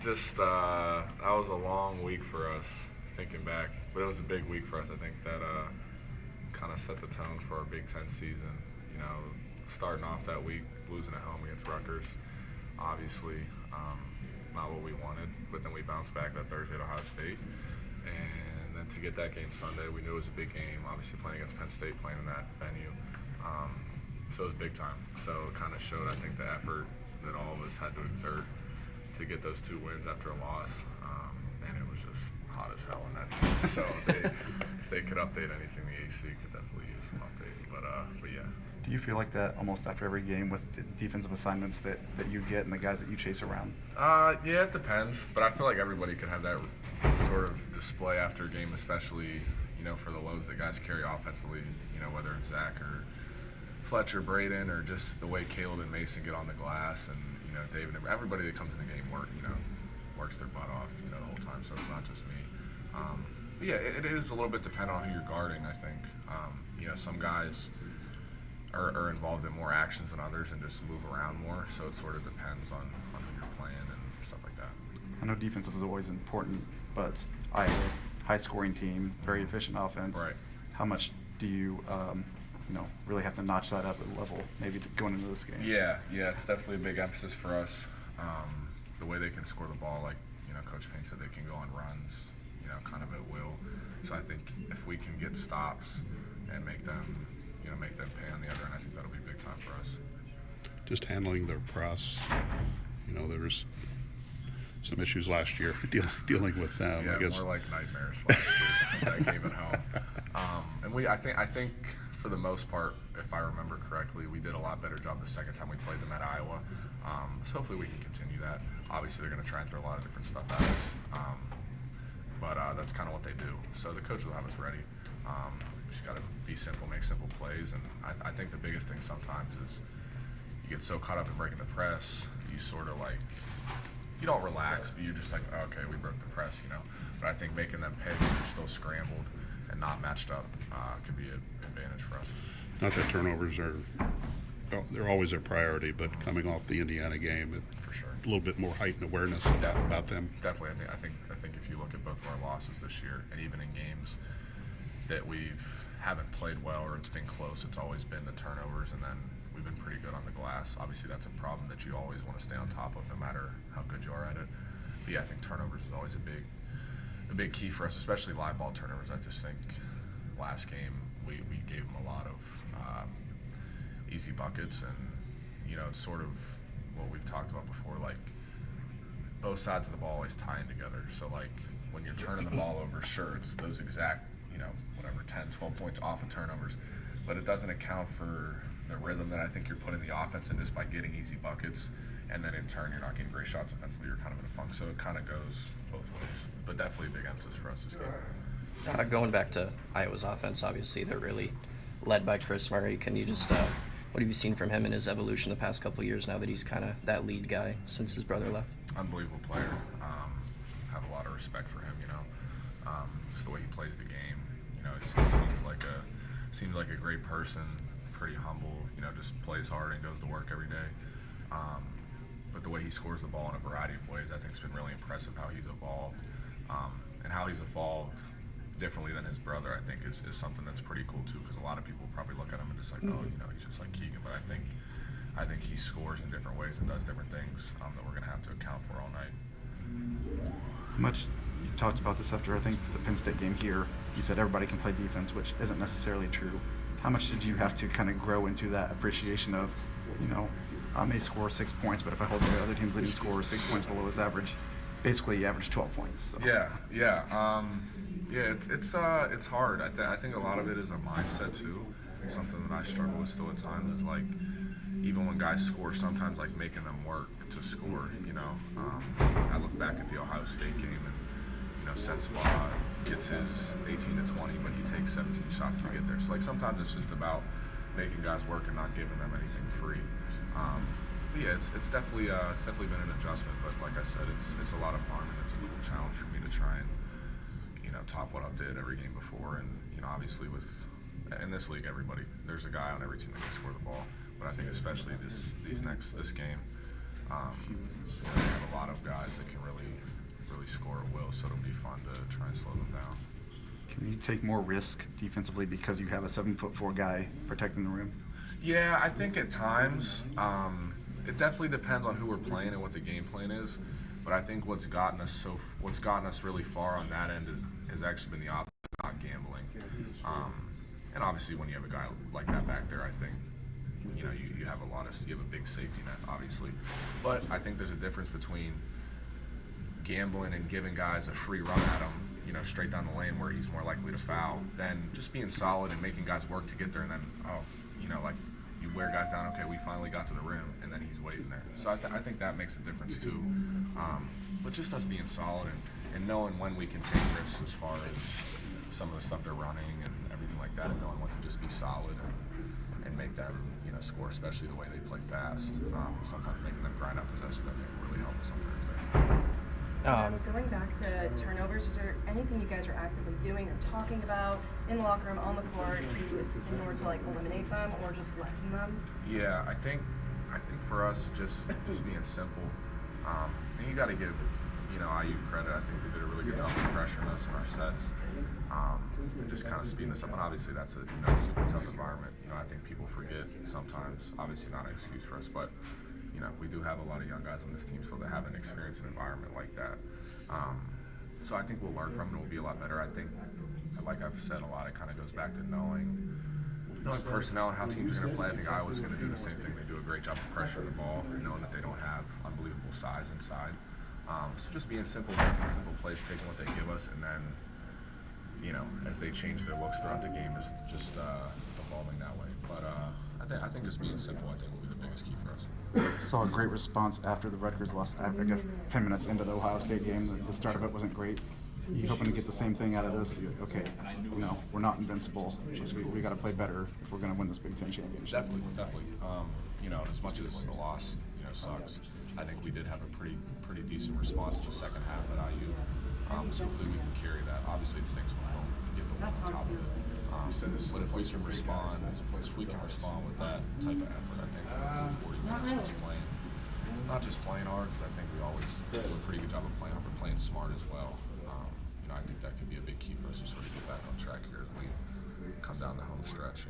Just that was a long week for us, thinking back. But it was a big week for us. I think that kind of set the tone for our Big Ten season. You know, starting off that week, losing at home against Rutgers, obviously not what we wanted. But then we bounced back that Thursday at Ohio State, and then to get that game Sunday, we knew it was a big game. Obviously playing against Penn State, playing in that venue, so it was big time. So it kind of showed, I think, the effort that all of us had to exert to get those 2 wins after a loss, and it was just hot as hell in that game. So if they could update anything, the AC could definitely use some update. But yeah. Do you feel like that almost after every game with the defensive assignments that you get and the guys that you chase around? Yeah, it depends. But I feel like everybody could have that sort of display after a game, especially, for the loads that guys carry offensively, whether it's Zach or Fletcher, Braden, or just the way Caleb and Mason get on the glass, and David, everybody that comes in the game works their butt off, the whole time. So it's not just me. But yeah, it is a little bit dependent on who you're guarding, I think. Some guys are involved in more actions than others and just move around more. So it sort of depends on who you're playing and stuff like that. I know defensive is always important, but Iowa, high-scoring team, very efficient offense. Right. How much do you, really have to notch that up a level, maybe going into this game? Yeah, it's definitely a big emphasis for us. The way they can score the ball, like Coach Payne said, they can go on runs, kind of at will. So I think if we can get stops and make them pay on the other end, I think that'll be big time for us. Just handling their press. There was some issues last year dealing with them. Yeah, I guess. More like nightmares last year that game at home. And I think for the most part, if I remember correctly, we did a lot better job the second time we played them at Iowa. So hopefully we can continue that. Obviously they're going to try and throw a lot of different stuff at us, but that's kind of what they do. So the coach will have us ready. Just got to be simple, make simple plays, and I think the biggest thing sometimes is you get so caught up in breaking the press, you sort of you don't relax, but you're just like, oh, okay, we broke the press, But I think making them pay when you're still scrambled and not matched up could be an advantage for us. Not that turnovers they're always a priority, but coming off the Indiana game, for sure, a little bit more heightened awareness about them. Definitely, I think if you look at both of our losses this year, and even in games that haven't played well or it's been close, it's always been the turnovers, and then we've been pretty good on the glass. Obviously, that's a problem that you always want to stay on top of, no matter how good you are at it. But yeah, I think turnovers is always a big key for us, especially live ball turnovers. I just think last game we gave them a lot of easy buckets, and it's sort of what we've talked about before, like both sides of the ball always tying together. So when you're turning the ball over, sure, it's those exact 10, 12 points off of turnovers, but it doesn't account for the rhythm that I think you're putting the offense in just by getting easy buckets, and then in turn you're not getting great shots offensively, you're kind of in a funk. So it kind of goes both ways, but definitely a big emphasis for us this game. Going back to Iowa's offense, obviously they're really led by Chris Murray. Can you just what have you seen from him in his evolution the past couple of years now that he's kind of that lead guy since his brother left? Unbelievable player. Have a lot of respect for him, just the way he plays the game. He seems like a great person, pretty humble, just plays hard and goes to work every day. But the way he scores the ball in a variety of ways, I think it's been really impressive how he's evolved. And how he's evolved differently than his brother, I think is something that's pretty cool too, because a lot of people probably look at him and just like, oh, he's just like Keegan. But I think he scores in different ways and does different things that we're going to have to account for all night. You talked about this after, I think, the Penn State game here. You said everybody can play defense, which isn't necessarily true. How much did you have to kind of grow into that appreciation of, I may score 6 points, but if I hold the other team's leading score 6 points below his average, basically you average 12 points. So. It's hard. I think a lot of it is a mindset too. Something that I struggle with still at times is even when guys score, sometimes making them work to score. I look back at the Ohio State game and Sensabaugh gets his 18 to 20, but he takes 17 shots to get there. So sometimes it's just about making guys work and not giving them anything free. But yeah, it's definitely been an adjustment. But like I said, it's a lot of fun and it's a cool challenge for me to try and top what I did every game before. And obviously in this league, there's a guy on every team that can score the ball. But I think especially this game, we have a lot of guys that can really really score at will, so it'll be fun to try and slow them down. Can you take more risk defensively because you have a 7'4" guy protecting the rim? Yeah, I think at times it definitely depends on who we're playing and what the game plan is. But I think what's gotten us really far on that end has actually been the opposite, not gambling. And obviously, when you have a guy like that back there, I think you have you have a big safety net, obviously. But I think there's a difference between gambling and giving guys a free run at him, straight down the lane where he's more likely to foul, than just being solid and making guys work to get there, and then like you wear guys down. Okay, we finally got to the rim, and then he's waiting there. So I think that makes a difference too. But just us being solid and knowing when we can take risks as far as some of the stuff they're running and everything like that, and knowing when to just be solid and make them score, especially the way they play fast. Sometimes making them grind out possession, I think will really help us on Thursday. Going back to turnovers, is there anything you guys are actively doing or talking about in the locker room, on the court, in order to eliminate them or just lessen them? Yeah, I think for us, just being simple. And you got to give IU credit. I think they did a really good job of pressuring us in our sets, and just kind of speeding us up. And obviously, that's a super tough environment. I think people forget sometimes. Obviously, not an excuse for us, but we do have a lot of young guys on this team, so they haven't experienced an environment like that. So I think we'll learn from it and we'll be a lot better. I think, like I've said a lot, it kind of goes back to knowing personnel and how teams are going to play. I think Iowa's going to do the same thing. They do a great job of pressuring the ball, knowing that they don't have unbelievable size inside. So just being simple, making simple plays, taking what they give us, and then, as they change their looks throughout the game, is just evolving that way. But I think just being simple, I think, will be the biggest key for us. Saw a great response after the Rutgers loss. I guess 10 minutes into the Ohio State game, the start of it wasn't great. You hoping to get the same thing out of this? Okay, we're not invincible. We got to play better if we're going to win this Big Ten championship. Definitely. As much as the loss, sucks, I think we did have a pretty decent response to the second half at IU. So hopefully we can carry that. Obviously, it stinks when we don't get the win on top of it. But if we can respond, with that type of effort, I think for 40 minutes just playing, not just playing hard, because I think we always do a pretty good job of playing hard, but playing smart as well. I think that could be a big key for us to sort of get back on track here as we come down the home stretch.